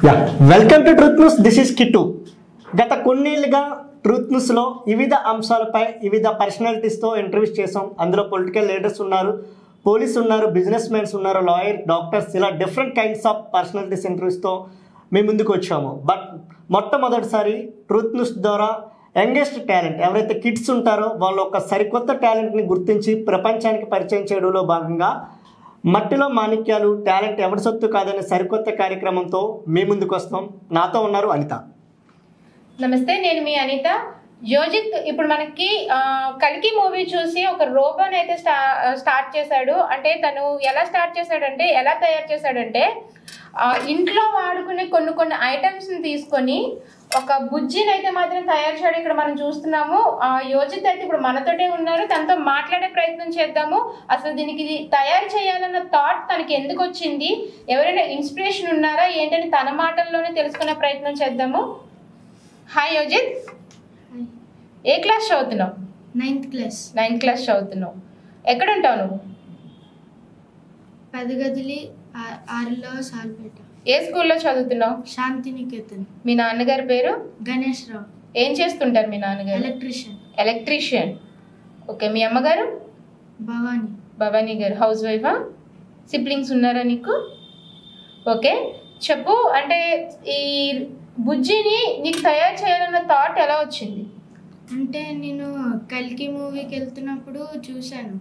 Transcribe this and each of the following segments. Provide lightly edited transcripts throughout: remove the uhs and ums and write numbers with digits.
Welcome to Truth News. This is Kittu. గత కొన్నేళ్లుగా truth న్యూస్లో వివిధ అంశాలపై వివిధ పర్సనాలిటీస్తో ఇంటర్వ్యూస్ చేసాం. అందులో పొలిటికల్ లీడర్స్ ఉన్నారు, పోలీస్ ఉన్నారు, బిజినెస్ మెన్స్ ఉన్నారు, లాయర్, డాక్టర్స్, ఇలా డిఫరెంట్ కైండ్స్ ఆఫ్ పర్సనాలిటీస్ ఇంటర్వ్యూస్తో మేము ముందుకు వచ్చాము. బట్ మొట్టమొదటిసారి ట్రూత్ న్యూస్ ద్వారా యంగెస్ట్ టాలెంట్ ఎవరైతే కిడ్స్ ఉంటారో వాళ్ళు ఒక సరికొత్త టాలెంట్ని గుర్తించి ప్రపంచానికి పరిచయం చేయడంలో భాగంగా మట్టిలో మాణిక్యాలు టాలెంట్ ఎవరి సొత్తు కాదనే సరికొత్త కార్యక్రమంతో మీ ముందుకు వస్తాం. నాతో ఉన్నారు అనిత. నమస్తే, నేను మీ అనిత. యోజిత్ ఇప్పుడు మనకి కల్కి మూవీ చూసి ఒక రోబోని అయితే స్టార్ట్ చేశాడు. అంటే తను ఎలా స్టార్ట్ చేశాడంటే, ఎలా తయారు చేశాడంటే, ఇంట్లో వాడుకునే కొన్ని ఐటమ్స్ని తీసుకొని ఒక బుజ్జిని అయితే మాత్రం తయారు చేయడం ఇక్కడ మనం చూస్తున్నాము. యోజిత్ అయితే ఇప్పుడు మనతోటే ఉన్నారు, తనతో మాట్లాడే ప్రయత్నం చేద్దాము. అసలు దీనికి తయారు చేయాలన్న థాట్ తనకి ఎందుకు వచ్చింది, ఎవరైనా ఇన్స్పిరేషన్ ఉన్నారా ఏంటని తన మాటల్లోనే తెలుసుకునే ప్రయత్నం చేద్దాము. హాయ్ యోజిత్, ఏ క్లాస్ చదువుతున్నావు? 9th class. 9th క్లాస్ చదువుతున్నావు. ఎక్కడ ఉంటావు నువ్వు? పెదగదిలి 6లో సాల్పేట. ఏ స్కూల్లో చదువుతున్నావు? శాంతినికేతన్. మీ నాన్నగారి పేరు? గణేష్ రావు. ఏం చేస్తుంటారు మీ నాన్నగారు? ఎలక్ట్రీషియన్. ఓకే. మీ అమ్మగారు? భవానీ గారు. హౌస్ వైఫా? సిబ్లింగ్స్ ఉన్నారా నీకు? ఓకే, చెప్పు. అంటే ఈ బుజ్జిని నీకు తయారు చేయాలన్న థాట్ ఎలా వచ్చింది? అంటే నేను కల్కి మూవీకి వెళ్తున్నప్పుడు చూశాను,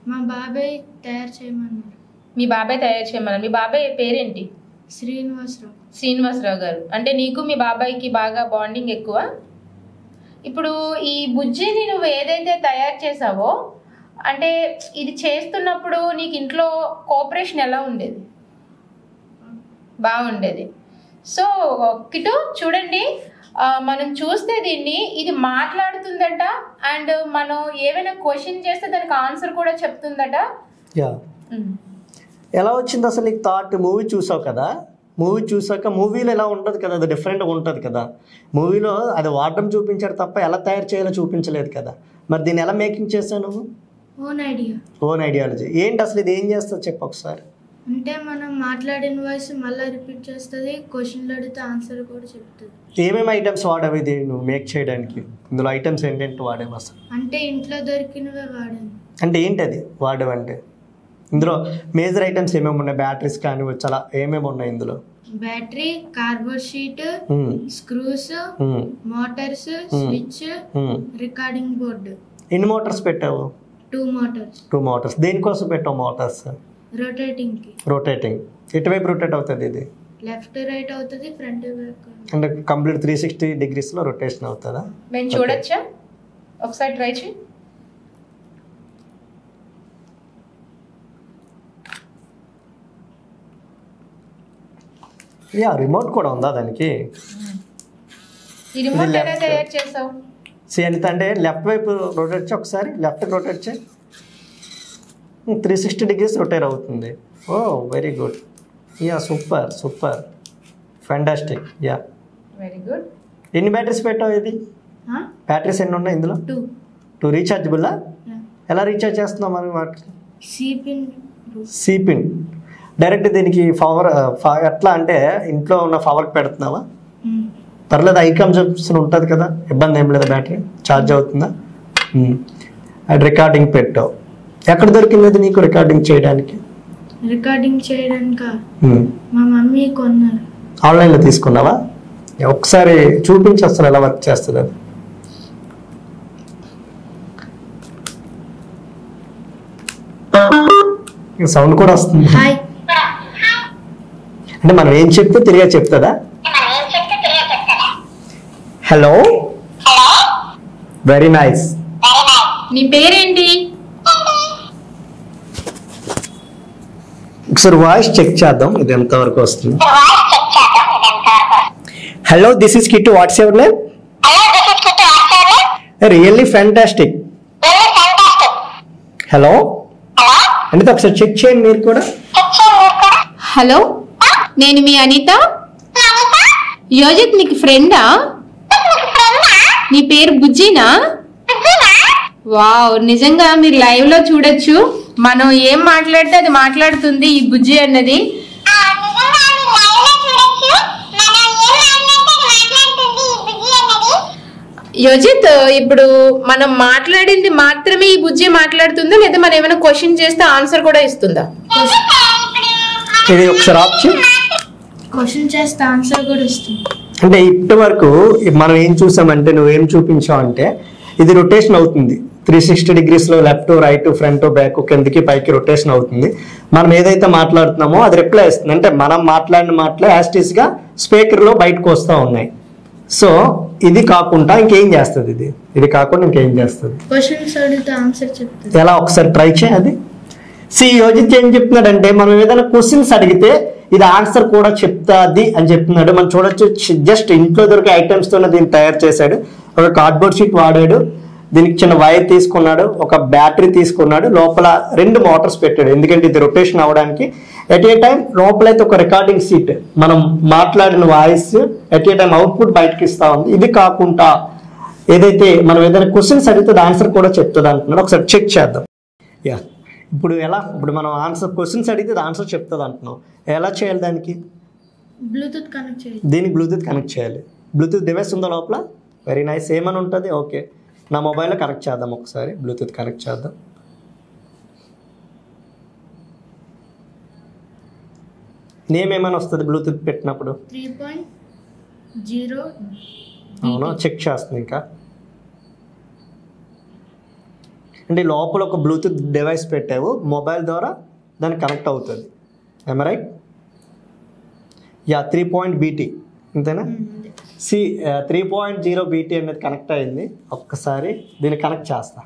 మా బాబాయ్ తయారు చేయమన్నారు. మీ బాబాయ్ తయారు చేయమన్నారు. మీ బాబాయ్ పేరేంటి? శ్రీనివాసరావు గారు. అంటే నీకు మీ బాబాయ్కి బాగా బాండింగ్ ఎక్కువ. ఇప్పుడు ఈ బుజ్జిని నువ్వు ఏదైతే తయారు చేసావో, అంటే ఇది చేస్తున్నప్పుడు నీకు ఇంట్లో కోఆపరేషన్ ఎలా ఉండేది? బాగుండేది. సో కిటు చూడండి, మనం చూస్తే దీన్ని ఇది మాట్లాడుతుందట, అండ్ మనం ఏమైనా క్వశ్చన్ చేస్తే దానికి ఆన్సర్ కూడా చెప్తుందట. ఎలా వచ్చింది అసలు నీకు థాట్? మూవీ చూసావు కదా, మూవీ చూసాక మూవీలో ఎలా ఉంటుంది కదా, అది డిఫరెంట్గా ఉంటుంది కదా. మూవీలో అది వాడడం చూపించాడు తప్ప ఎలా తయారు చేయాలో చూపించలేదు కదా. మరి దీన్ని ఎలా మేకింగ్ చేసావు నువ్వు? ఓన్ ఐడియాలజీ ఏంటి అసలు? ఇది ఏం చేస్తావు చెప్పు ఒకసారి. అంటే మనం మాట్లాడిన వాయిస్ మళ్ళీ రిపీట్ చేస్తుంది, క్వశ్చన్లు అడిగితే ఆన్సర్ కూడా చెప్తుంది. ఏమేమి ఐటమ్స్ వాడేవి ఇది నువ్వు మేక్ చేయడానికి? ఇందులో ఐటమ్స్ ఏంటంటే వాడేవి అసలు? అంటే ఇంట్లో దొరికినవే వాడాను. అంటే ఏంటి అది వాడేవంటే? ఇందులో మేజర్ ఐటమ్స్ ఏమేమి ఉన్నాయి? బ్యాటరీస్ కానీ చాలా ఏమేమి ఉన్నాయి ఇందులో? Battery, cardboard sheet, screws, Motors, switch, recording board. ఎన్ని మోటార్స్ పెట్టావు? 2 మోటార్స్. దేనికోసం పెట్టావు మోటార్స్? రొటేటింగ్. ఎటువైపు రొటేట్ అవుతుంది ఇది? లెఫ్ట్ రైట్ అవుతుంది, ఫ్రంట్ బ్యాక్. అంటే కంప్లీట్ 360 degrees రొటేషన్ అవుతుందా? మేము చూడొచ్చా? ఒకసారి ట్రై చేయి. రిమోట్ కూడా ఉందా దానికి? ఈ రిమోట్ ఎలా తయారు చేసావు? ఎంత అంటే లెఫ్ట్ వైపు రొటేట్ చేయి, ఒకసారి లెఫ్ట్ రొటేట్ చేయి, 360 degrees రొటేట్ అవుతుంది. Oh very good. Super fantastic. Very good. ఎన్ని బ్యాటరీస్ పెట్టావు? ఇది బ్యాటరీస్ ఎన్ని ఉన్నాయి ఇందులో? 2 రీఛార్జబుల్లా? ఎలా రీఛార్జ్ చేస్తున్నావు మరి వాటికి? C pin direct. దీనికి పవర్ ఎట్లా అంటే ఇంట్లో ఉన్న పవర్కి పెడుతున్నావా? పర్లేదు, హై కన్జంప్షన్ ఉంటుంది కదా, ఇబ్బంది ఏం లేదా? బ్యాటరీ ఛార్జ్ అవుతుందా? అది రికార్డింగ్ పెట్టావు. ఎక్కడ దొరికింది నీకు రికార్డింగ్ చేయడానికి? మా మమ్మీ కొన్నారు. ఆన్లైన్లో తీసుకున్నావా? ఒకసారి చూపించి అసలు ఎలా వర్క్ చేస్తుంది అది. సౌండ్ కూడా వస్తుంది. అంటే మనం ఏం చెప్తే తిరిగా చెప్తుందా? Hello, very nice. నీ పేరేంటి? ఒకసారి వాయిస్ చెక్ చేద్దాం ఇది ఎంతవరకు వస్తుంది. Hello, this is Kittu. What's your name? Really fantastic. Hello Anitha, ఒకసారి చెక్ చేయండి మీరు కూడా. హలో, నేను మీ అనిత. యోజిత్ నీకు ఫ్రెండా? నీ పేరు బుజ్జినా? వావ్, నిజంగా మీరు లైవ్ లో చూడొచ్చు. మనం ఏం మాట్లాడితే అది మాట్లాడుతుంది ఈ బుజ్జి అన్నది. యోజిత్, ఇప్పుడు మనం మాట్లాడింది మాత్రమే ఈ బుజ్జి మాట్లాడుతుందా, లేదా మనం ఏమైనా క్వశ్చన్ చేస్తే ఆన్సర్ కూడా ఇస్తుందా? ఇది ఒకసారి ఆప్షన్ క్వశ్చన్ చేస్తే ఆన్సర్ కూడా ఇస్తుంది. అంటే ఇప్పటి వరకు మనం ఏం చూసామంటే, నువ్వేం చూపించావు అంటే ఇది రొటేషన్ అవుతుంది 360 degreesలో లెఫ్ట్ రైట్ ఫ్రంట్ బ్యాక్ కిందకి పైకి రొటేషన్ అవుతుంది. మనం ఏదైతే మాట్లాడుతున్నామో అది రిప్లై ఇస్తుంది. అంటే మనం మాట్లాడిన మాటలే యాస్టీస్గా స్పీకర్లో బయటకు వస్తూ ఉన్నాయి. సో ఇది కాకుండా ఇంకేం చేస్తుంది? ఇది కాకుండా ఇంకేం చేస్తుంది? క్వశ్చన్స్ అడిగితే ఆన్సర్ చెప్తుంది. ఎలా ఒకసారి ట్రై చేయాలి. యోజిత్ ఏం చెప్తున్నాడంటే, మనం ఏదైనా క్వశ్చన్స్ అడిగితే ఇది ఆన్సర్ కూడా చెప్తాది అని చెప్తున్నాడు. మనం చూడొచ్చు, జస్ట్ ఇంట్లో దొరికే ఐటమ్స్ తోనే దీన్ని తయారు చేశాడు. ఒక కార్డ్బోర్డ్ షీట్ వాడాడు, దీనికి చిన్న వైర్ తీసుకున్నాడు, ఒక బ్యాటరీ తీసుకున్నాడు, లోపల 2 మోటార్స్ పెట్టాడు. ఎందుకంటే ఇది రొటేషన్ అవ్వడానికి. ఎట్ ఏ టైం లోపలైతే ఒక రికార్డింగ్ సీట్, మనం మాట్లాడిన voice at a time output బయటకి ఇస్తా ఉంది. ఇది కాకుండా ఏదైతే మనం ఏదైనా క్వశ్చన్స్ అడిగితే ఆన్సర్ కూడా చెప్తుంది అంటున్నాడు. ఒకసారి చెక్ చేద్దాం. ఇప్పుడు మనం ఆన్సర్ క్వశ్చన్స్ అడిగితే ఆన్సర్ చెప్తుంది అంటున్నాం. ఎలా చేయాలి? దానికి బ్లూటూత్ కనెక్ట్ చేయాలి. దీనికి బ్లూటూత్ కనెక్ట్ చేయాలి. బ్లూటూత్ డివైస్ ఉందా లోపల? Very nice. ఏమని ఉంటుంది? ఓకే, నా మొబైల్లో కనెక్ట్ చేద్దాం. ఒకసారి బ్లూటూత్ కనెక్ట్ చేద్దాం. నేమ్ ఏమైనా వస్తుంది బ్లూటూత్ పెట్టినప్పుడు? 3.0. అవునా, చెక్ చేస్తుంది. ఇంకా అంటే లోపల ఒక బ్లూటూత్ డివైస్ పెట్టావు, మొబైల్ ద్వారా దానికి కనెక్ట్ అవుతుంది. ఏమ రైట్? 3 BT అంతేనా? 3.0 BT అనేది కనెక్ట్ అయింది. ఒక్కసారి దీన్ని కనెక్ట్ చేస్తా.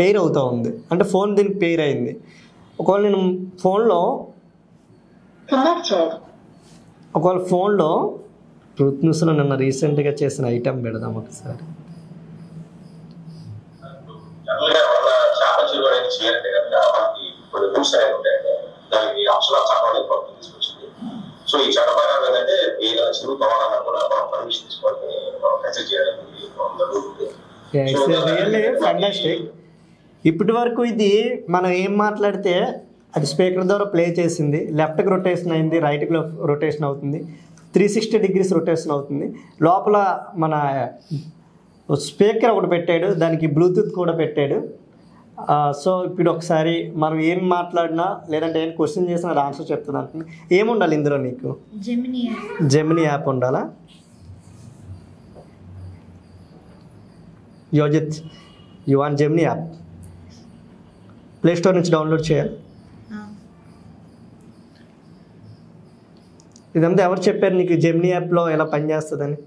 పెయిర్ అవుతూ ఉంది, అంటే ఫోన్ దీనికి పెయిర్ అయింది. ఒకవేళ నేను ఫోన్లో ట్రూత్ న్యూస్లో నిన్న రీసెంట్గా చేసిన ఐటెం పెడదాం ఒకసారి. సో ఈ చట్టం ఏంటంటే ఏదైనా చెరువు కావాలన్నా కూడా మనం పర్మిషన్ తీసుకొని మనం మెసేజ్ చేయడానికి. ఇప్పటి వరకు ఇది మనం ఏం మాట్లాడితే అది స్పీకర్ ద్వారా ప్లే చేసింది. లెఫ్ట్కి రొటేషన్ అయింది, రైట్కి రొటేషన్ అవుతుంది, 360 degrees రొటేషన్ అవుతుంది. లోపల మన స్పీకర్ ఒకటి పెట్టాడు, దానికి బ్లూటూత్ కూడా పెట్టాడు. సో ఇప్పుడు ఒకసారి మనం ఏం మాట్లాడినా లేదంటే ఏం క్వశ్చన్ చేసినా అది ఆన్సర్ చెప్తుంది అంటుంది. ఏముండాలి ఇందులో నీకు? జెమినీ యాప్ ఉండాలా? Yojith, you want Gemini app? Play store నుంచి డౌన్లోడ్ చేయాలి. ఇదంతా ఎవరు చెప్పారు నీకు జెమినీ యాప్లో ఎలా పనిచేస్తుందని?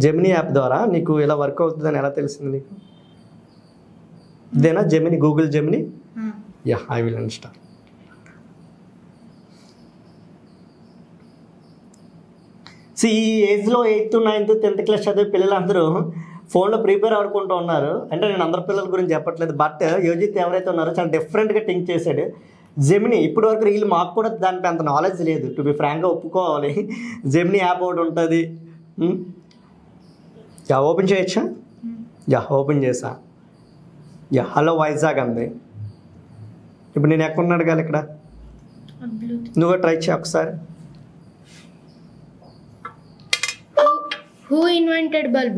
జెమినీ యాప్ ద్వారా నీకు ఎలా వర్క్ అవుతుందని ఎలా తెలిసింది నీకు? ఇదేనా Gemini, Google Gemini? I will install. ఈ ఏజ్లో 8th 9th 10th క్లాస్ చదివే పిల్లలందరూ ఫోన్లో ప్రిపేర్ ఆడుకుంటూ ఉన్నారు. అంటే నేను అందరి పిల్లల గురించి చెప్పట్లేదు, బట్ యోజిత్ ఎవరైతే ఉన్నారో చాలా డిఫరెంట్గా థింక్ చేశాడు. జెమినీ ఇప్పటి వరకు వీళ్ళు మాకు కూడా దానిపై అంత నాలెడ్జ్ లేదు, టు బి ఫ్రాంక్గా ఒప్పుకోవాలి. జెమినీ యాప్ ఒకటి ఉంటుంది. ఓపెన్ చేయొచ్చా? ఓపెన్ చేసా. హలో వైజాగ్ అంది. ఇప్పుడు నేను ఎక్కడున్నాడు కాదు ఇక్కడ, నువ్వు ట్రై చేయ ఒకసారి. Who invented bulb?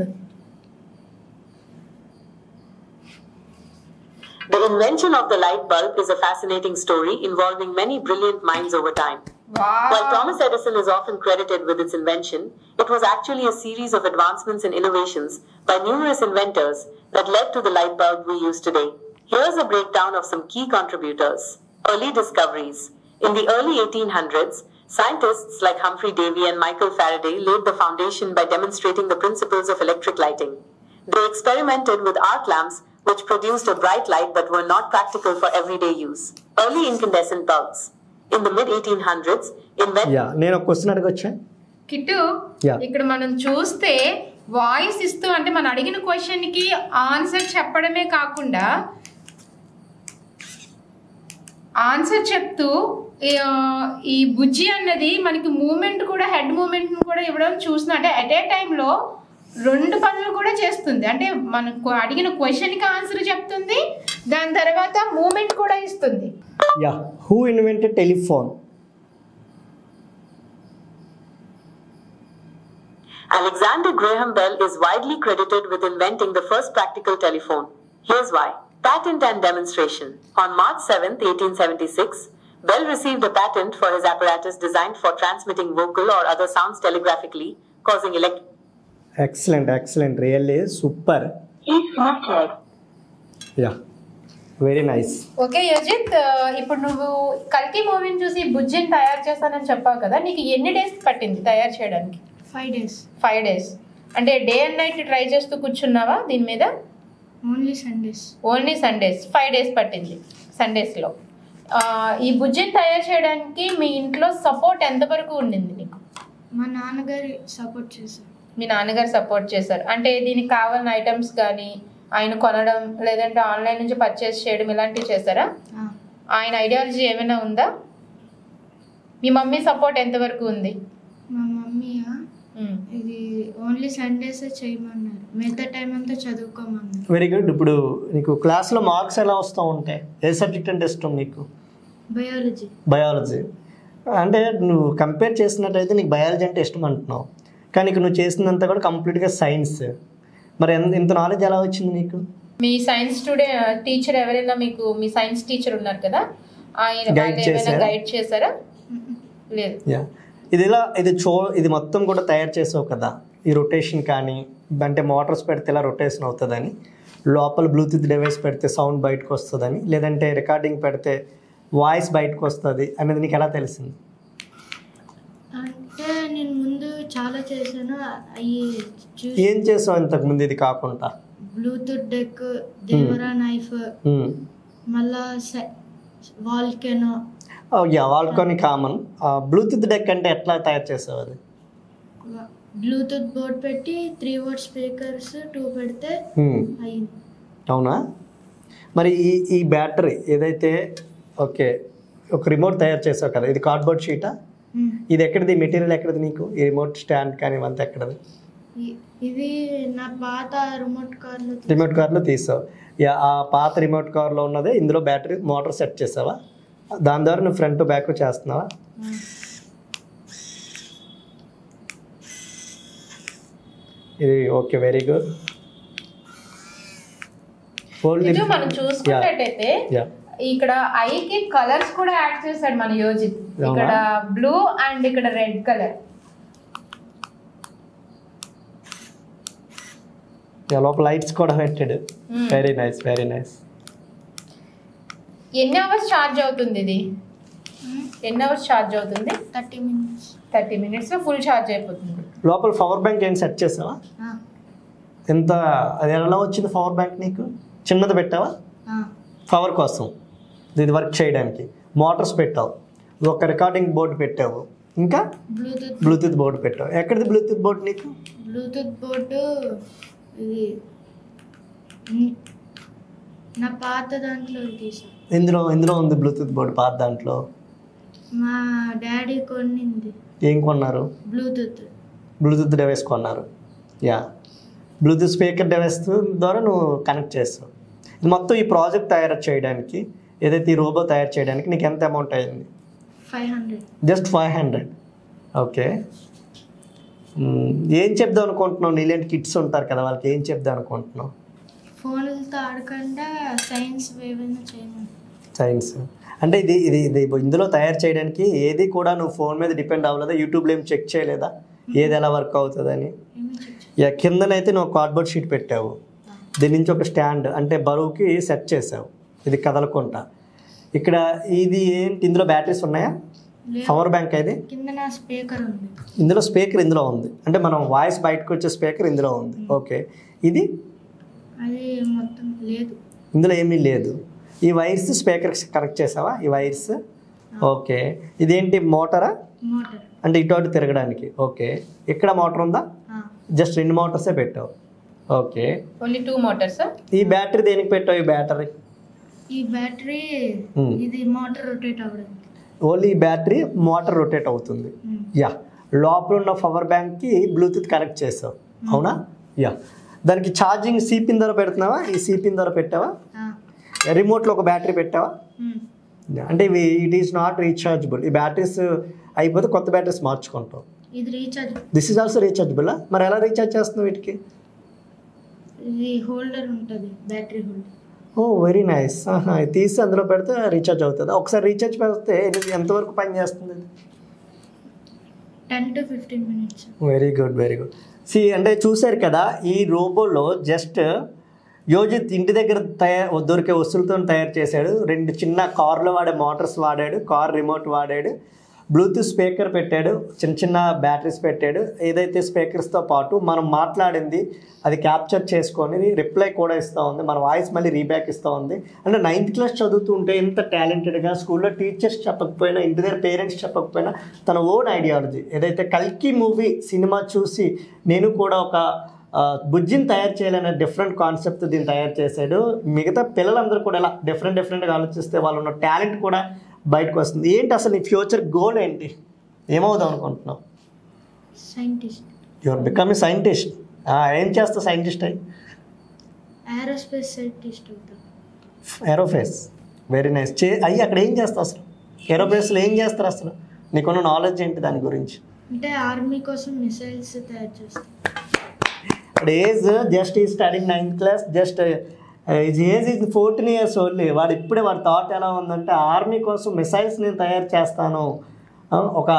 The invention of the light bulb is a fascinating story involving many brilliant minds over time. Wow. While Thomas Edison is often credited with its invention, it was actually a series of advancements and innovations by numerous inventors that led to the light bulb we use today. Here's a breakdown of some key contributors. Early discoveries. In the early 1800s, scientists like Humphrey Davy and Michael Faraday laid the foundation by demonstrating the principles of electric lighting. They experimented with arc lamps, which produced a bright light but were not practical for everyday use. Early incandescent bulbs. In the mid-1800s, నేను ఒక question అడగొచ్చా kit? ఇక్కడ మనం చూస్తే voice ఇస్తూ, అంటే మనం అడిగిన క్వశ్చన్కి ఆన్సర్ చెప్పడమే కాకుండా ఆన్సర్ చెప్తూ ఈ బుజ్జి అన్నది మనకి మూమెంట్ కూడా, హెడ్ మూమెంట్ కూడా ఇవ్వడం చూస్తున్నా. అంటే అట్ ఏ టైంలో 2 పనులు కూడా చేస్తుంది. అంటే మనకు అడిగిన క్వశ్చన్కి ఆన్సర్ చెప్తుంది, దాని తర్వాత మూమెంట్ కూడా ఇస్తుంది. Who invented telephone? Alexander Graham Bell is widely credited with inventing the first practical telephone. Here's why. Patent and demonstration. On March 7, 1876, Bell received a patent for his apparatus designed for transmitting vocal or other sounds telegraphically, causing excellent, really super. Yeah, very nice. Okay Yojith, ఇప్పుడు నువ్వు కల్కి మూవీని చూసి బుజ్జిని తయారు చేస్తానని చెప్పావు కదా, నీకు ఎన్ని డేస్ పట్టింది తయారు చేయడానికి? 5 days. 5 days అంటే డే అండ్ నైట్ ట్రై చేస్తూ కూర్చున్నావా దీని మీద? Only Sundays. 5 days పట్టింది సండేస్లో. ఈ బుజ్జిని తయారు చేయడానికి మీ ఇంట్లో సపోర్ట్ ఎంతవరకు ఉండింది నీకు? మా నాన్నగారు సపోర్ట్ చేశారు. మీ నాన్నగారు సపోర్ట్ చేశారు అంటే దీనికి కావాల్సిన ఐటమ్స్ కానీ ఆయన కొనడం లేదంటే ఆన్లైన్ నుంచి పర్చేస్ చేయడం ఇలాంటివి చేశారా? ఆయన ఐడియాలజీ ఏమైనా ఉందా? మీ మమ్మీ సపోర్ట్ ఎంతవరకు ఉంది? మా మమ్మీ ఇది ఓన్లీ సండేస్ చేయమన్నారు, మిగతా టైం అంతా చదువుకోమన్నారు. Very good. ఇప్పుడు నీకు క్లాస్లో మార్క్స్ ఎలా వస్తూ ఉంటాయి? ఏ సబ్జెక్ట్ అంటే ఇష్టం నీకు? బయాలజీ. అంటే నువ్వు కంపేర్ చేసినట్టయితే నీకు బయాలజీ అంటే ఇష్టం అంటున్నావు, కానీ నువ్వు చేసినంత కూడా కంప్లీట్గా సైన్స్. మరి ఇంత నాలెడ్జ్ ఎలా వచ్చింది నీకు? మీ సైన్స్ టీచర్ ఎవరైనా మీకు, మీ సైన్స్ టీచర్ ఉన్నారు కదా, ఆయన గైడ్ చేశారా? లేదు. ఇది మొత్తం కూడా తయారు చేసావు కదా, ఈ రొటేషన్ కానీ అంటే మోటార్స్ పెడితే ఇలా రొటేషన్ అవుతుందని, లోపల బ్లూటూత్ డివైస్ పెడితే సౌండ్ బయటకు వస్తుందని, లేదంటే రికార్డింగ్ పెడితే వాయిస్ బయటకు వస్తుంది అనేది నీకు ఎలా తెలిసింది? అంటే నేను ముందు చాలా చేశాను. ఏం చేసావు ఇంతకుముందు ఇది కాకుండా? బ్లూటూత్ డెక్, దేవరా నైఫ్, మళ్ళా volcano. Volcano common. Bluetooth deck అంటే ఎట్లా తయారు చేసావు? అది బ్లూటూత్ బోర్డ్ పెట్టి 3 watt స్పీకర్స్ 2 పెడితే అయింది. అవునా? మరి ఈ బ్యాటరీ ఏదైతే ఓకే ఒక రిమోట్ తయారు చేసావు కదా, ఇది కార్డ్బోర్డ్ షీటా? ఇది ఎక్కడిది? మెటీరియల్ ఎక్కడిది నీకు? ఈ రిమోట్ స్టాండ్ కానీ ఇవంతా ఎక్కడది? ఇది నా పాత రిమోట్ కార్లో తీసావు. ఆ పాత రిమోట్ కార్లో ఉన్నదే ఇందులో బ్యాటరీ మోటార్ సెట్ చేసావా? దాని ద్వారా నువ్వు ఫ్రంట్ బ్యాక్ చేస్తున్నావా? ఇది ఓకే, వెరీ గుడ్. మనం చూసుకున్నట్టయితే ఇక్కడ ఐకి కలర్స్ కూడా యాడ్ చేశాడు మన యోజిత్. ఇక్కడ బ్లూ అండ్ ఇక్కడ రెడ్ కలర్. లోపల లైట్స్ కూడా పెట్టాడు. Very nice, very nice. ఎన్ని అవర్స్ ఛార్జ్ అవుతుంది ఇది? ఎన్ని అవర్స్ ఛార్జ్ అవుతుంది? 30 minutes. 30 minutes లో ఫుల్ ఛార్జ్ అయిపోతుంది. లోపల పవర్ బ్యాంక్ ఏం సెట్ చేసావా? ఎంత అది ఎలా వచ్చింది పవర్ బ్యాంక్ నీకు? చిన్నది పెట్టావా పవర్ కోసం? ఇది వర్క్ చేయడానికి మోటార్స్ పెట్టావు, ఒక రికార్డింగ్ బోర్డు పెట్టావు, ఇంకా బ్లూటూత్ బోర్డు పెట్టావు. ఎక్కడిది బ్లూటూత్ బోర్డు నీకు? బ్లూటూత్ బోర్డు ఇది నా పాత దాంట్లో తీసాను. ఇందులో ఉంది బ్లూటూత్ బోర్డు పాత దాంట్లో. మా డాడీ కొన్నింది. ఏం కొన్నారు? బ్లూటూత్ డివైస్ కొన్నారు. బ్లూటూత్ స్పీకర్ డివైస్ ద్వారా నువ్వు కనెక్ట్ చేస్తావు. ఇది మొత్తం ఈ ప్రాజెక్ట్ తయారు చేయడానికి, ఏదైతే ఈ రోబో తయారు చేయడానికి నీకు ఎంత అమౌంట్ అయింది? 500. జస్ట్ 500. ఓకే. ఏం చెప్దాం అనుకుంటున్నావు? నీలాంటి కిడ్స్ ఉంటారు కదా, వాళ్ళకి ఏం చెప్దాం అనుకుంటున్నావు? ఫోన్లతో ఆడకుండా సైన్స్ ఏమైనా చేయమని. సైన్స్ అంటే ఇది ఇందులో తయారు చేయడానికి ఏది కూడా నువ్వు ఫోన్ మీద డిపెండ్ అవ్వలేదా? యూట్యూబ్లో ఏం చెక్ చేయలేదా ఏది ఎలా వర్క్ అవుతుందని? కిందనైతే నువ్వు కార్డ్బోర్డ్ షీట్ పెట్టావు, దీని నుంచి ఒక స్టాండ్ అంటే బరువుకి సెట్ చేసావు, ఇది కదలకుండా. ఇక్కడ ఇది ఏంటి? ఇందులో బ్యాటరీస్ ఉన్నాయా? పవర్ బ్యాంక్ అయితే ఇందులో స్పీకర్ ఇందులో ఉంది, అంటే మనం వాయిస్ బయటకు వచ్చే స్పీకర్ ఇందులో ఉంది. ఓకే. ఇది ఇందులో ఏమీ లేదు. ఈ వైర్స్ స్పీకర్ కనెక్ట్ చేసావా? ఈ వైర్స్. ఓకే. ఇదేంటి? మోటారా? అంటే ఇటు అటు తిరగడానికి. ఓకే. ఇక్కడ మోటార్ ఉందా? జస్ట్ 2 మోటార్సే పెట్టావు. ఓకే. Only 2 Motors. ఈ బ్యాటరీ దేనికి పెట్టావు? ఈ బ్యాటరీ ఇది మోటార్ రొటేట్ అవ్వడానికి. ఓన్లీ ఈ బ్యాటరీ మోటార్ రొటేట్ అవుతుంది. లోపల ఉన్న పవర్ బ్యాంక్కి బ్లూటూత్ కనెక్ట్ చేసావు, అవునా? దానికి ఛార్జింగ్ సిపిన్ ద్వారా పెడుతున్నావా? ఈ సిపిన్ ద్వారా పెట్టావా? రిమోట్లో ఒక బ్యాటరీ పెట్టావా? అంటే ఇట్ ఈస్ నాట్ రీఛార్జబుల్. ఈ బ్యాటరీస్ అయిపోతే కొత్త బ్యాటరీస్ మార్చుకుంటావు. ఇది recharge. This is also rechargeable. మరి ఎలా రీఛార్జ్ చేస్తున్నావు వీటికి? ఇది హోల్డర్ ఉంటుంది, బ్యాటరీ హోల్డర్. ఓ వెరీ నైస్. తీసి అందులో పెడితే రీఛార్జ్ అవుతుంది. ఒకసారి రీఛార్జ్ పెడితే ఎంతవరకు పని చేస్తుంది? 10 to 15 minutes. Very good, very good. అంటే చూశారు కదా, ఈ రోబోలో జస్ట్ యోజిత్ ఇంటి దగ్గర దొరికే వస్తువులతో తయారు చేశాడు. 2 చిన్న కార్లో వాడే మోటార్స్ వాడాడు, కార్ రిమోట్ వాడాడు, బ్లూటూత్ స్పీకర్ పెట్టాడు, చిన్న చిన్న బ్యాటరీస్ పెట్టాడు. ఏదైతే స్పీకర్స్తో పాటు మనం మాట్లాడింది అది క్యాప్చర్ చేసుకొని రిప్లై కూడా ఇస్తూ ఉంది, మన వాయిస్ మళ్ళీ రీబ్యాక్ ఇస్తూ ఉంది. అంటే 9th క్లాస్ చదువుతుంటే ఎంత టాలెంటెడ్గా, స్కూల్లో టీచర్స్ చెప్పకపోయినా, ఇంటి దగ్గర పేరెంట్స్ చెప్పకపోయినా తన ఓన్ ఐడియాలజీ ఏదైతే కల్కి మూవీ సినిమా చూసి నేను కూడా ఒక బుజ్జిని తయారు చేయాలనే డిఫరెంట్ కాన్సెప్ట్ దీన్ని తయారు చేశాడు. మిగతా పిల్లలందరూ కూడా ఇలా డిఫరెంట్గా ఆలోచిస్తే వాళ్ళు ఉన్న టాలెంట్ కూడా బయటకు వస్తుంది. ఏంటి అసలు నీ ఫ్యూచర్ గోల్ ఏంటి? ఏమవుదాం అనుకుంటున్నావు? Scientist. Your become a scientist. ఏం చేస్తావు సైంటిస్ట్ అయ్యి? ఏరోస్పేస్ సైంటిస్ట్ అవుతాను. ఏరోఫేస్, వెరీ నైస్. అయ్యి అక్కడ ఏం చేస్తావు అసలు? ఏరోఫేస్లో ఏం చేస్తారు అసలు? నీకున్న నాలెడ్జ్ ఏంటి దాని గురించి? అంటే ఆర్మీ కోసం మిసైల్స్ తయారు చేస్తాను. ఇప్పుడు ఏజ్ జస్ట్ ఈ studying 9th class, just age is 14 years only. వాడు ఇప్పుడే వాడి థాట్ ఎలా ఉందంటే ఆర్మీ కోసం మిసైల్స్ నేను తయారు చేస్తాను, ఒక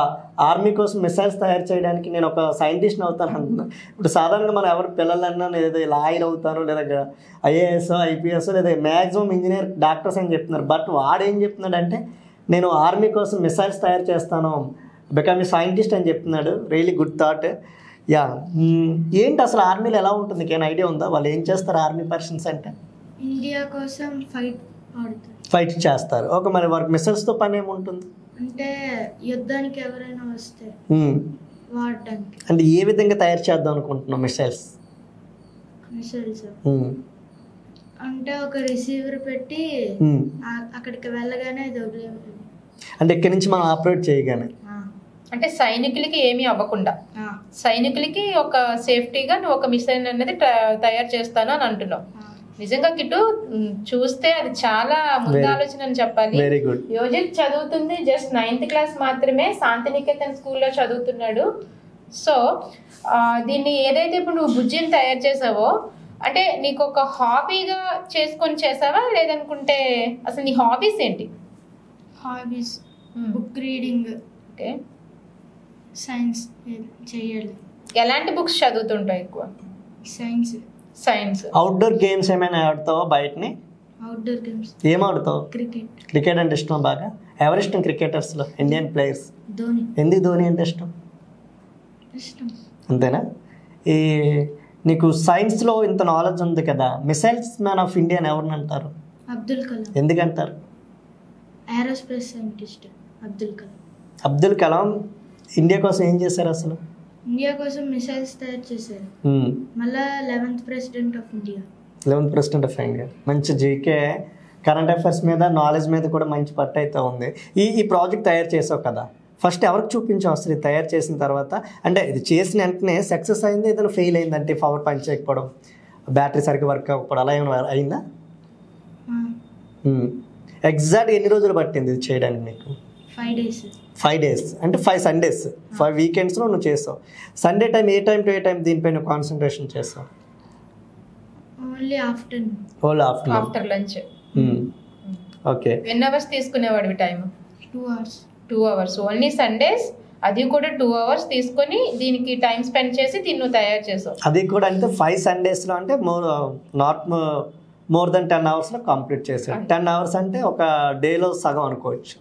ఆర్మీ కోసం మిసైల్స్ తయారు చేయడానికి నేను ఒక సైంటిస్ట్ని అవుతాను అంటున్నాను. ఇప్పుడు సాధారణంగా మనం ఎవరు పిల్లలన్నా లేదా లాయర్ అవుతాను, లేదా IAS, IPS, లేదా మ్యాక్సిమం ఇంజనీర్, డాక్టర్స్ అని చెప్తున్నారు. బట్ వాడు ఏం చెప్తున్నాడంటే నేను ఆర్మీ కోసం మిసైల్స్ తయారు చేస్తాను, బికమ్ ఏ సైంటిస్ట్ అని చెప్తున్నాడు. Really good thought. యా, ఏంటి అసలు ఆర్మీలో ఎలా ఉంటుంది? నీకేం ఐడియా ఉందా? వాళ్ళు ఏం చేస్తారు ఆర్మీ పర్సన్స్ అంటే? ఇండియా కోసం ఫైట్ చేస్తారు. ఓకే, మరి వారికి మిసైల్స్తో పని ఏముంటుంది? అంటే యుద్ధానికి ఎవరైనా వస్తే వాడడానికి. అంటే ఏ విధంగా తయారు చేద్దాం అనుకుంటున్నాం మిసైల్స్? అంటే ఒక రిసీవర్ పెట్టి అక్కడికి వెళ్ళగానే అది వదిలేది. అంటే ఇక్కడి నుంచి మనం ఆపరేట్ చేయగానే, అంటే సైనికులకి ఏమీ అవ్వకుండా, సైనికులకి ఒక సేఫ్టీగా నువ్వు ఒక మిసైల్ అనేది తయారు చేస్తాను అని అంటున్నావు. నిజంగా కిట్టు చూస్తే అది చాలా ముందు ఆలోచన అని చెప్పాలి. యోజిత్ చదువుతుంది జస్ట్ 9th క్లాస్ మాత్రమే, శాంతినికేతన్ స్కూల్లో చదువుతున్నాడు. సో దీన్ని ఏదైతే ఇప్పుడు నువ్వు బుజ్జిని తయారు చేసావో అంటే నీకు ఒక హాబీగా చేసుకొని చేసావా, లేదనుకుంటే అసలు నీ హాబీస్ ఏంటి? Hobbies book reading, okay, science చేయాలి. ఎలాంటి బుక్స్ చదువుతుంటావు ఎక్కువ? సైన్స్. అవుట్డోర్ గేమ్స్ ఏమైనా ఆడుతావా బయటని? అవుట్డోర్ గేమ్స్ ఏం ఆడుతావు? క్రికెట్ అంటే ఇష్టం బాగా? ఎవరు ఇష్టం క్రికెటర్స్లో? Indian players. ధోని. ఎందుకు ధోని అంటే ఇష్టం? అంతేనా? ఈ నీకు సైన్స్లో ఇంత నాలెడ్జ్ ఉంది కదా, మిసైల్స్ మ్యాన్ ఆఫ్ ఇండియా అని ఎవరిని అంటారు? అబ్దుల్ కలాం. ఎందుకంటారు? Aerospace scientist Abdul Kalam. Abdul Kalam India కోసం ఏం చేశారు అసలు? ఇండియా కోసం మిసైల్స్ తయారు చేశారు. మళ్ళా 11th president of India. 11th president of India. మంచి జీకే, కరెంట్ అఫైర్స్ మీద, నాలెడ్జ్ మీద కూడా మంచి పట్టు అయితే ఉంది. ఈ ప్రాజెక్ట్ తయారు చేసావు కదా, ఫస్ట్ ఎవరికి చూపించావు అసలు ఇది తయారు చేసిన తర్వాత? అంటే ఇది చేసిన వెంటనే సక్సెస్ అయింది, ఏదైనా ఫెయిల్ అయిందంటే పవర్ పని చేయకపోవడం, బ్యాటరీ సరిగ్గా వర్క్ అవ్వకపోవడం అలా ఏమైనా అయిందా? ఎగ్జాక్ట్ ఎన్ని రోజులు పట్టింది ఇది చేయడానికి మీకు? 5 days. అంటే 5 Sundays, 5 వీకెండ్స్లో నువ్వు చేస్తావు. సండే టైం ఏ టైం టు ఏ టైం దీనిపైన కాన్సన్ట్రేషన్ చేస్తావు? Only afternoon. Only afternoon, after lunch. Okay. ఎన్ని అవర్స్ తీసుకునేవాడివి time? 2 hours. 2 hours only Sundays, అది కూడా 2 hours తీసుకొని దీనికి టైం స్పెండ్ చేసి దీన్ని నువ్వు తయారు చేసావు. అది కూడా అంటే 5 Sundaysలో అంటే మోర్ దెన్ 10 hours కంప్లీట్ చేసాడు. 10 hours అంటే ఒక డేలో సగం అనుకోవచ్చు.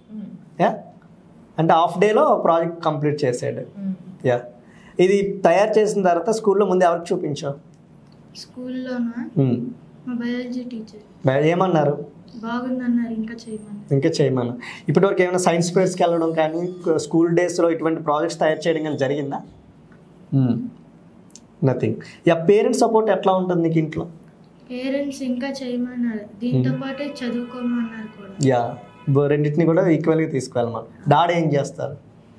యా, అంటే హాఫ్ డేలో ప్రాజెక్ట్ కంప్లీట్ చేసాడు. యా, ఇది తయారు చేసిన తర్వాత స్కూల్లో ముందు ఎవరికి చూపించావు? స్కూల్లోనా మా బయాలజీ టీచర్. ఏమన్నారు? బాగుందన్నారు, ఇంకా చేయమన్నా. ఇప్పటివరకు ఏమైనా సైన్స్ ఫేర్స్కి వెళ్ళడం కానీ స్కూల్ డేస్లో ఇటువంటి ప్రాజెక్ట్స్ తయారు చేయడం కానీ జరిగిందా? నథింగ్. యా, పేరెంట్స్ సపోర్ట్ ఎట్లా ఉంటుంది నీకు ఇంట్లో? పేరెంట్స్ ఇంకా చేయమన్నారు, దీంతో పాటే చదువుకోమన్నారు కూడా. యా, రెండింటిని కూడా ఈక్వల్గా తీసుకెళ్ళమన్నారు. డాడ్ ఏం చేస్తారు?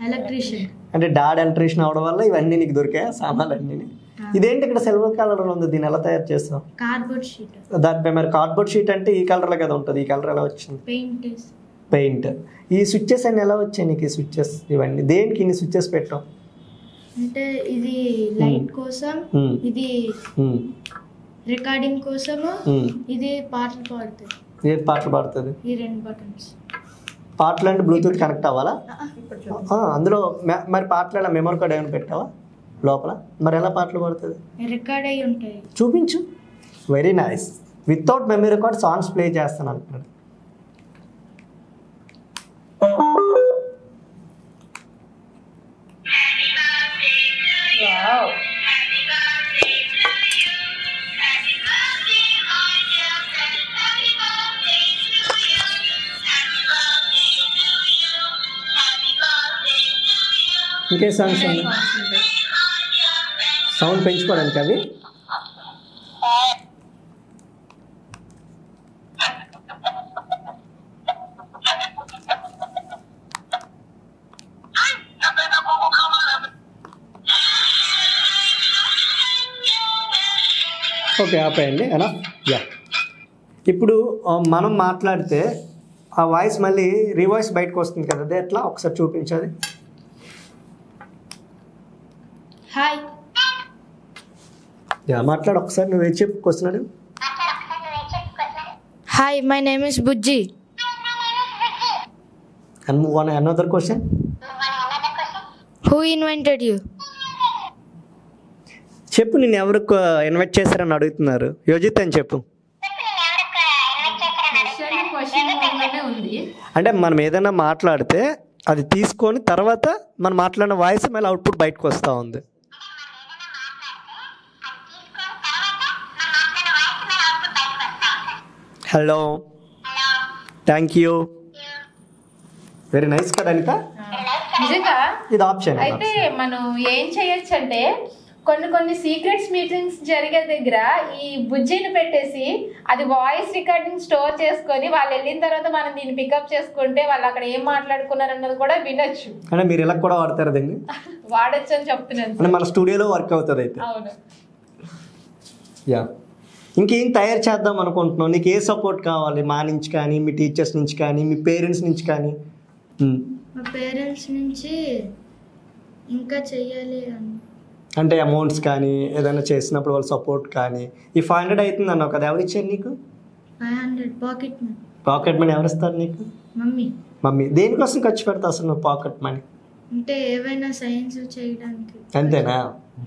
ఎలక్ట్రీషియన్. అంటే డాడ్ ఎలక్ట్రీషియన్ అవడం వల్ల ఇవన్నీ నీకు దొరికాయి సామాన్లు అన్నీ. ఇదేంటి ఇక్కడ సిల్వర్ కలర్ ఉంది, దీన్ని ఎలా తయారు చేస్తాం? Cardboard sheet. దానిపై మరి కార్డ్బోర్డ్ షీట్ అంటే ఈ కలర్లో కదా ఉంటుంది, ఈ కలర్ ఎలా వచ్చింది? పెయింట్. ఈ స్విచ్చెస్ అన్ని ఎలా వచ్చాయి నీకు? ఈ స్విచ్చెస్ ఇవన్నీ దేనికి ఇన్ని స్విచ్చెస్ పెట్టాం? అంటే ఇది లైట్ కోసం, ఇది రికార్డింగ్ కోసము, ఇది పాటలు పాడుతుంది. ఏ పాటలు పాడుతుంది? ఈ 2 బటన్స్. పాటలు అంటే బ్లూటూత్ కనెక్ట్ అవ్వాలా? అందులో మరి పాటలు ఎలా మెమరీ కార్డ్ ఏమైనా పెట్టావా లోపల? మరి ఎలా పాటలు పాడుతుంది? రికార్డ్ అయ్యి ఉంటాయి. చూపించు. Very nice. Without memory record songs play చేస్తాను అంటున్నాడు. ఇంకే సాంగ్స్ సౌండ్ పెంచుకోవడానికి అవి? ఓకే, ఆపేయండి. ఎలా? యా. ఇప్పుడు మనం మాట్లాడితే ఆ వాయిస్ మళ్ళీ రివాయిస్ బయటకు వస్తుంది కదా, అదే ఎట్లా ఒకసారి చూపించాలి. హాయ్. యా, మాట్లాడు ఒకసారి. నువ్వు ఏం చెప్పుకొస్తున్నాడు? Hi, my name is Bujji. And move on another question. Who invented you? చెప్పు, నేను ఎవరు ఇన్వైట్ చేశారని అడుగుతున్నారు. యోజిత్ అని చెప్పు. అంటే మనం ఏదైనా మాట్లాడితే అది తీసుకొని తర్వాత మనం మాట్లాడిన వాయిస్ మళ్ళీ అవుట్పుట్ బయటకు వస్తూ ఉంది. Hello, thank you, very nice కదా అనిత. నిజంగా ఇది ఆప్షన్. అయితే మనం ఏం చేయొచ్చు అంటే కొన్ని సీక్రెట్స్ మీటింగ్స్ జరిగే దగ్గర ఈ బుజ్జిని పెట్టేసి అది వాయిస్ రికార్డింగ్ స్టోర్ చేసుకొని వాళ్ళు వెళ్ళిన తర్వాత మనం దీన్ని పికప్ చేసుకుంటే వాళ్ళు అక్కడ ఏం మాట్లాడుకున్నారు అన్నది కూడా వినొచ్చు. అంటే మీరు ఇలా కూడా వాడతారు దీన్ని? వాడచ్చు అని చెప్తున్నాను. అంటే మన స్టూడియోలో వర్క్ అవుతుంది అయితే. అవును. యా, ఇంకేం తయారు చేద్దాం అనుకుంటున్నావు? నీకు ఏ సపోర్ట్ కావాలి? మా నుంచి కానీ, మీ టీచర్స్ నుంచి కానీ, మీ పేరెంట్స్ నుంచి కానీ? మా పేరెంట్స్ నుంచి ఇంకా చెయ్యాలి అని. అంటే అమౌంట్స్ కానీ, ఏదైనా చేసినప్పుడు వాళ్ళ సపోర్ట్ కానీ. ఈ 500 అవుతుంది అన్నావు కదా, ఎవరు ఇచ్చారు నీకు? 500 పాకెట్ మనీ. పాకెట్ మనీ ఎవరు ఇస్తారు నీకు? మమ్మీ. మమ్మీ. దేనికోసం ఖర్చు పెడతావు అసలు నువ్వు పాకెట్ మనీ? అంటే ఏవైనా సైన్స్ చేయడానికి. అంతేనా?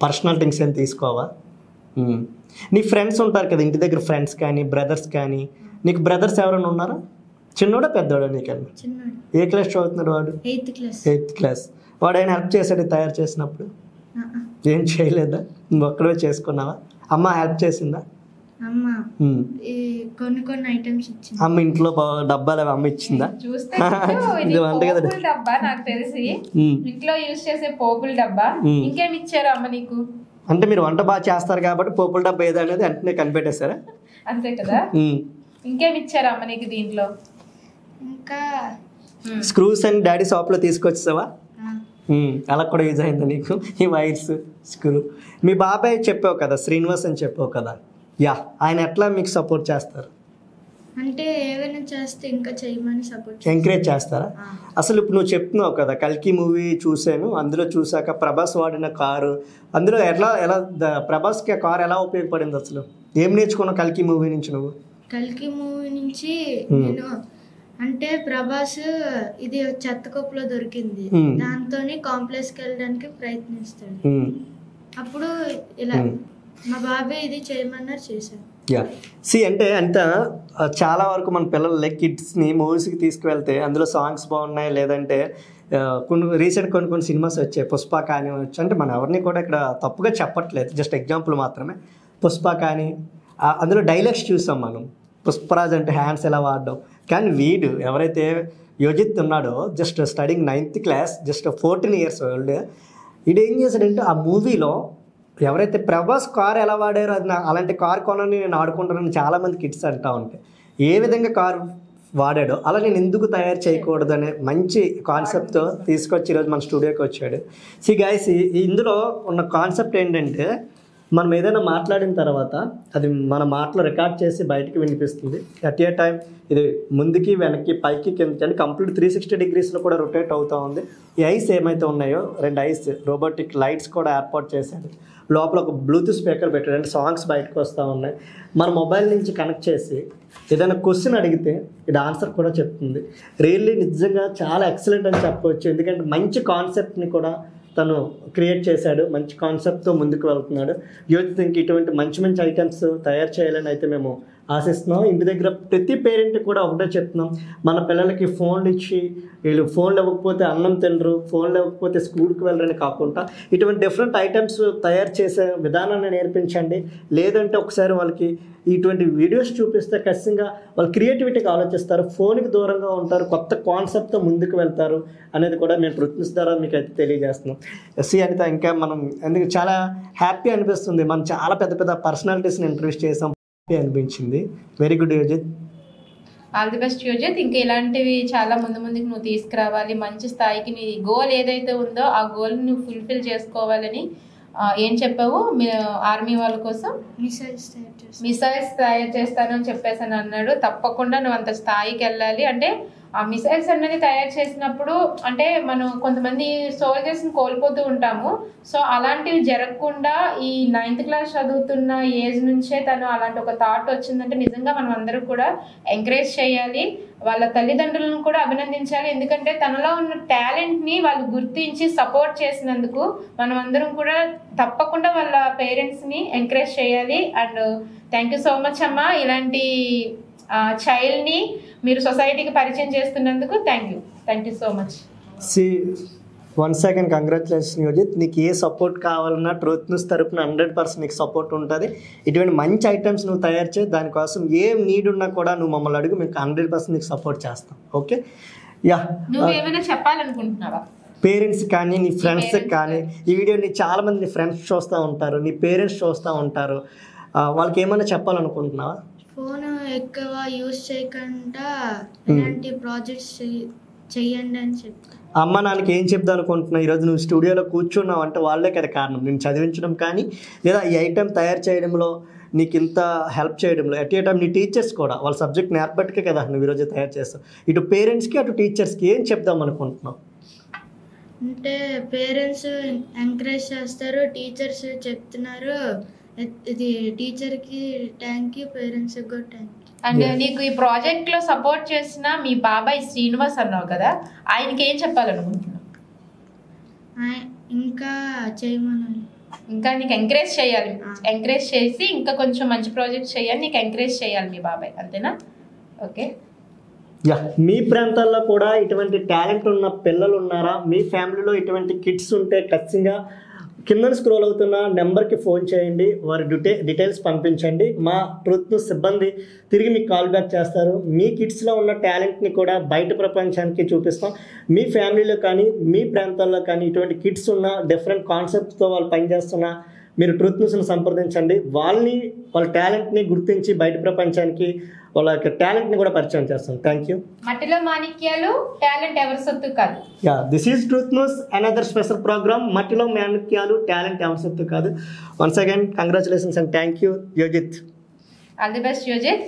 పర్సనల్ థింగ్స్ ఏం తీసుకోవా? నీ ఫ్రెండ్స్ ఉంటారు కదా ఇంటి దగ్గర, ఫ్రెండ్స్ కానీ, బ్రదర్స్ కానీ. నీకు బ్రదర్స్ ఎవరైనా ఉన్నారా? చిన్నోడా పెద్దోడా నీకన్నా? చిన్నోడు. ఏ క్లాస్ చదువుతున్నాడు వాడు? 8th class. 8th class. వాడు ఆయన హెల్ప్ చేశాడు తయారు చేసినప్పుడు? ఏం చేయలేదా? నువ్వు ఒక్కడే చేసుకున్నావా? అమ్మ హెల్ప్ చేసిందా? అమ్మ కొన్ని ఐటమ్స్ ఇచ్చింది. అమ్మ ఇంట్లో డబ్బాలు అవి అమ్మ ఇచ్చిందా? చూస్తే డబ్బా నాకు తెలిసి ఇంట్లో యూజ్ చేసే పోపుల డబ్బా. ఇంకేమి ఇచ్చారు అమ్మ నీకు? అంటే మీరు వంట బాగా చేస్తారు కాబట్టి పోపుల డబ్బా ఏదో అనేది వెంటనే కనిపెట్టేశారా? అంతే కదా. ఇంకేమి ఇచ్చారు అమ్మ నీకు దీంట్లో? ఇంకా స్క్రూస్ అని డాడీ షాప్లో తీసుకొచ్చేసావా? అలా కూడా యూజ్ అయిందా నీకు ఈ వైర్స్, స్క్రూ? మీ బాబాయ్ చెప్పావు కదా, శ్రీనివాస్ అని చెప్పావు కదా. యా, ఆయన ఎట్లా మీకు సపోర్ట్ చేస్తారు? అంటే ఏమైనా చేస్తే ఇంకా చేయమని సపోర్ట్ ఎంకరేజ్ చేస్తారా? అసలు ఇప్పుడు నువ్వు చెప్తున్నావు కదా, కల్కి మూవీ చూశాను, అందులో చూసాక ప్రభాస్ వాడిన కారు, అందులో ఎలా ప్రభాస్కి ఆ కారు ఎలా ఉపయోగపడింది? అసలు ఏం నేర్చుకున్నావు కల్కి మూవీ నుంచి నువ్వు? కల్కి మూవీ నుంచి నేను అంటే ప్రభాస్ ఇది చెత్త కుప్పలో దొరికింది, దాంతోని కాంప్లెక్స్కి వెళ్ళడానికి ప్రయత్నిస్తాడు. అప్పుడు ఇలా మా బాబాయ్ ఇది చేయమన్నారు, చేశాను. యా, అంటే అంత చాలా వరకు మన పిల్లలు కిడ్స్ని మూవీస్కి తీసుకువెళ్తే అందులో సాంగ్స్ బాగున్నాయి, లేదంటే కొన్ని సినిమాస్ వచ్చాయి, పుష్ప కానివచ్చు. అంటే మనం ఎవరిని కూడా ఇక్కడ తప్పుగా చెప్పట్లేదు, జస్ట్ ఎగ్జాంపుల్ మాత్రమే. పుష్ప కానీ అందులో డైలాగ్స్ చూసాం మనం, పుష్పరాజ్ అంటే హ్యాండ్స్ ఎలా వాడడం. కానీ వీడు ఎవరైతే యోజిత్ ఉన్నాడో, just studying 9th class, just 14 years old, వీడు ఏం చేశాడంటే ఆ మూవీలో ఎవరైతే ప్రభాస్ కార్ ఎలా వాడారో అది అలాంటి కార్ కొనని నేను ఆడుకుంటానని చాలామంది కిడ్స్ అంటూ ఉంటాయి. ఏ విధంగా కార్ వాడాడో అలా నేను ఎందుకు తయారు చేయకూడదు అనే మంచి కాన్సెప్ట్తో తీసుకొచ్చి ఈరోజు మన స్టూడియోకి వచ్చాడు. గైస్, ఇందులో ఉన్న కాన్సెప్ట్ ఏంటంటే మనం ఏదైనా మాట్లాడిన తర్వాత అది మన మాటలు రికార్డ్ చేసి బయటికి వినిపిస్తుంది. అట్ ఏ టైం ఇది ముందుకి వెనక్కి పైకి కిందకి అని కంప్లీట్ 360 degreesలో కూడా రొటేట్ అవుతూ ఉంది. ఈ ఐస్ ఏమైతే ఉన్నాయో 2 ఐస్ రోబోటిక్ లైట్స్ కూడా ఏర్పాటు చేశాడు. లోపల ఒక బ్లూటూత్ స్పీకర్ పెట్టాడు, అంటే సాంగ్స్ బయటకు వస్తూ ఉన్నాయి. మన మొబైల్ నుంచి కనెక్ట్ చేసి ఏదైనా క్వశ్చన్ అడిగితే ఇది ఆన్సర్ కూడా చెప్తుంది. రియల్లీ నిజంగా చాలా ఎక్సలెంట్ అని చెప్పవచ్చు. ఎందుకంటే మంచి కాన్సెప్ట్ని కూడా తను క్రియేట్ చేశాడు, మంచి కాన్సెప్ట్తో ముందుకు వెళ్తున్నాడు. యూత్ ఇంక ఇటువంటి మంచి ఐటమ్స్ తయారు చేయాలని అయితే మేము ఆశిస్తున్నాం. ఇంటి దగ్గర ప్రతి పేరెంట్ కూడా ఒకటే చెప్తున్నాం, మన పిల్లలకి ఫోన్లు ఇచ్చి వీళ్ళు ఫోన్లు ఇవ్వకపోతే అన్నం తినరు, ఫోన్లు ఇవ్వకపోతే స్కూల్కి వెళ్ళరని కాకుండా ఇటువంటి డిఫరెంట్ ఐటమ్స్ తయారు చేసే విధానాన్ని నేర్పించండి. లేదంటే ఒకసారి వాళ్ళకి ఇటువంటి వీడియోస్ చూపిస్తే ఖచ్చితంగా వాళ్ళు క్రియేటివిటీగా ఆలోచిస్తారు, ఫోన్కి దూరంగా ఉంటారు, కొత్త కాన్సెప్ట్తో ముందుకు వెళ్తారు అనేది కూడా మేము ప్రయత్నిస్ ద్వారా మీకు అయితే తెలియజేస్తున్నాం. ఎస్సీ అనిత, ఇంకా మనం ఎందుకు చాలా హ్యాపీ అనిపిస్తుంది. మనం చాలా పెద్ద పర్సనాలిటీస్ని ఇంటర్వ్యూ చేసాం, హ్యాపీ అనిపించింది. Very good Yojith, all the best Yojith. ఇంకా ఇలాంటివి చాలా ముందుకు నువ్వు తీసుకురావాలి, మంచి స్థాయికి నీ గోల్ ఏదైతే ఉందో ఆ గోల్ని నువ్వు ఫుల్ఫిల్ చేసుకోవాలని ఏం చెప్పావు ఆర్మీ వాళ్ళ కోసం? మిసైల్స్ తయారు చేస్తానని చెప్పేసాను అన్నాడు. తప్పకుండా నువ్వు అంత స్థాయికి వెళ్ళాలి. అంటే ఆ మిసైల్స్ అనేది తయారు చేసినప్పుడు అంటే మనం కొంతమంది సోల్జర్స్ని కోల్పోతూ ఉంటాము. సో అలాంటివి జరగకుండా ఈ 9th క్లాస్ చదువుతున్న ఏజ్ నుంచే తను అలాంటి ఒక థాట్ వచ్చిందంటే నిజంగా మనం అందరూ కూడా ఎంకరేజ్ చేయాలి. వాళ్ళ తల్లిదండ్రులను కూడా అభినందించాలి. ఎందుకంటే తనలో ఉన్న టాలెంట్ని వాళ్ళు గుర్తించి సపోర్ట్ చేసినందుకు మనం అందరం కూడా తప్పకుండా వాళ్ళ పేరెంట్స్ని ఎంకరేజ్ చేయాలి. And thank you so much అమ్మా, ఇలాంటి చైల్డ్ని మీరు సొసైటీకి పరిచయం చేస్తున్నందుకు thank you so much. Once again congratulation Yojith. నీకు ఏ సపోర్ట్ కావాలన్నా ట్రూత్ న్యూస్ తరపున 100% నీకు సపోర్ట్ ఉంటుంది. ఇటువంటి మంచి ఐటమ్స్ నువ్వు తయారు చేయి, దానికోసం ఏం నీడ్ ఉన్నా కూడా నువ్వు మమ్మల్ని అడుగు, మీకు 100% నీకు సపోర్ట్ చేస్తాం. Okay, yeah. నువ్వు ఏమైనా చెప్పాలనుకుంటున్నావా పేరెంట్స్ కానీ నీ ఫ్రెండ్స్కి కానీ? ఈ వీడియోని చాలామంది నీ ఫ్రెండ్స్ చూస్తూ ఉంటారు, నీ పేరెంట్స్ చూస్తూ ఉంటారు, వాళ్ళకి ఏమైనా చెప్పాలనుకుంటున్నావా? ఫోన్ ఎక్కువ యూజ్ చేయకుండా ఇలాంటి ప్రాజెక్ట్స్ చెయ్యండి అని చెప్పి అమ్మ నాన్నకి ఏం చెప్దాం అనుకుంటున్నావు? ఈరోజు నువ్వు స్టూడియోలో కూర్చున్నావు అంటే వాళ్ళే కదా కారణం, నేను చదివించడం కానీ లేదా ఈ ఐటెం తయారు చేయడంలో నీకు ఇంత హెల్ప్ చేయడంలో. అట్ ఏ టైం నీ టీచర్స్ కూడా వాళ్ళ సబ్జెక్ట్ నేర్పట్టుకే కదా నువ్వు ఈరోజు తయారు చేస్తావు. ఇటు పేరెంట్స్కి అటు టీచర్స్కి ఏం చెప్దాం అనుకుంటున్నావు? అంటే పేరెంట్స్ ఎంకరేజ్ చేస్తారు, టీచర్స్ చెప్తున్నారు, ఇది టీచర్కి థ్యాంక్ యూ, పేరెంట్స్కి కూడా థ్యాంక్ యూ. అండ్ నీకు ఈ ప్రాజెక్ట్ లో సపోర్ట్ చేసిన మీ బాబాయ్ శ్రీనివాస్ అన్నావు కదా, ఆయనకి ఏం చెప్పాలనుకుంటున్నావు? ఇంకా చేయమని, ఇంకా నీకు ఎంకరేజ్ చేయాలి, ఎంకరేజ్ చేసి ఇంకా కొంచెం మంచి ప్రాజెక్ట్ చేయాలి, నీకు ఎంకరేజ్ చేయాలి మీ బాబాయ్, అంతేనా? Okay, yeah. మీ ప్రాంతాల్లో కూడా ఇటువంటి టాలెంట్ ఉన్న పిల్లలు ఉన్నారా? మీ ఫ్యామిలీలో ఇటువంటి కిడ్స్ ఉంటే ఖచ్చితంగా కింద స్క్రోల్ అవుతున్న నెంబర్కి ఫోన్ చేయండి, వారి డీటెయిల్స్ పంపించండి. మా ట్రూత్ న్యూస్ సిబ్బంది తిరిగి మీకు కాల్ బ్యాక్ చేస్తారు. మీ కిడ్స్లో ఉన్న టాలెంట్ని కూడా బయట ప్రపంచానికి చూపిస్తాం. మీ ఫ్యామిలీలో కానీ మీ ప్రాంతాల్లో కానీ ఇటువంటి కిడ్స్ ఉన్న డిఫరెంట్ కాన్సెప్ట్స్తో వాళ్ళు పనిచేస్తున్నా మీరు ట్రూత్ న్యూస్ని సంప్రదించండి. వాళ్ళ టాలెంట్ని గుర్తించి బయట ప్రపంచానికి వాళ్ళ యొక్క టాలెంట్ని కూడా పరిచయం చేస్తాం. Thank you. మట్టిలో మాణిక్యాలు, టాలెంట్ ఎవరి సొత్తు కాదు. Yeah, this is Truth News, another special programme. మట్టిలో మాణిక్యాలు, టాలెంట్ ఎవరి సొత్తు కాదు. Once again congratulations and thank you Yojith. All the best Yojith.